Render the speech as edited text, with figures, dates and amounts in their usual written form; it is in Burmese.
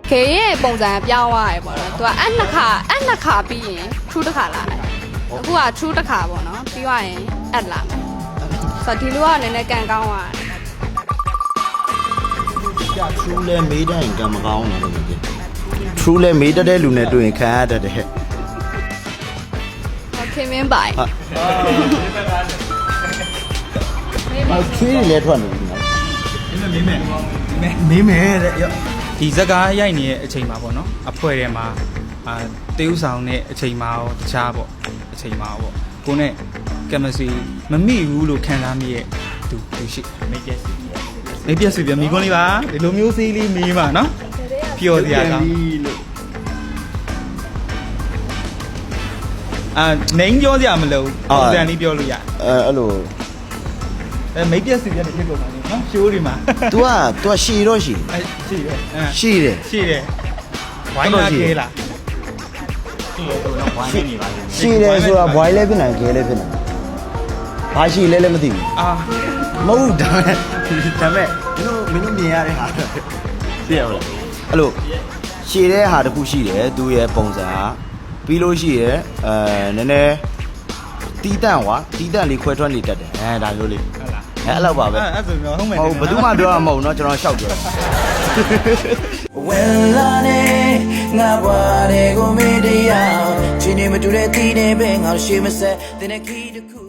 ခေရဲ့ပုံစံပြောင်းသွားတယ်ပေါ့နော်သူကအနှစ်ခါပြီးရင် true တစ်ခါလာတယ်အခုက true တစ်ခါပေါ့နော်ပြီးသွားရင်အက်လာမယ်ဆိုတော့ဒီလိုကနည်းနည်းကန်ကောင်းသွားတယ်ကြာ true လဲမေးတဲ့ရင်ကံမကောင်းဘူးလို့ပြော true လဲမေးတတ်တဲ့လူနဲ့တွေ့ရင်ခံရတတ်တယ် โอเคမင်းပိုင် ချွေးတွေလည်းထွက်နေပြီနော်မေးမယ်တဲ့ရော ဒီဇက်ကားရိုက်နေတဲ့အချိန်မှာပေါ့နော်အဖွဲထဲမှာတေးဥဆောင်တဲ့အချိန်မှာရောတခြားပေါ့အချိန်မှာပေါ့ကိုနဲ့ကင်မစီမမိဘူးလို့ခံစားမိရဲ့သူရှိမိတ်ပြက်စီပြမိကွန်းလေးပါဒီလိုမျိုးစေးလေးမေးပါနော်ပျော်စရာကောင်းနေင်းပြောစရာမလိုပုံစံလေးပြောလို့ရအဲ့လိုမိတ်ပြက်စီပြတဲ့ဖြစ်ကုန်ပါလေနော်ရှိုးဒီမှာ तू ကရှည်တော့ရှည် ရှိတယ် ရှည်တယ် ဝိုင်းလာခဲလား ရှည်တယ်ဆိုတာဘွိုင်းလည်းဖြစ်နိုင်ခဲလည်းဖြစ်နိုင်ဘာရှည်လဲလည်းမသိဘူးမဟုတ်ဒါမဲ့မင်းတို့မြင်ရတဲ့ဟာသိရမလားအဲ့လိုရှည်တဲ့ဟာတစ်ခုရှိတယ်သူရဲ့ပုံစံပြီးလို့ရှိရဲနည်းနည်းတီးတန့်လေးခွဲထွက်နေတတ်တယ်ဒါမျိုးလေးဟုတ်လားအဲ့လောက်ပါပဲအဲ့ဆိုတော့ဟုတ်မယ်ဟုတ်ဘယ်သူမှပြောရမှာမဟုတ်เนาะကျွန်တော်ရှောက်ပြောဝင်လာနေငါဘွားတွေကိုမေးတရားချင်းနေမတူတဲ့တီးနေပဲငါရှိမဆက်တဲ့ခီးတစ်ခု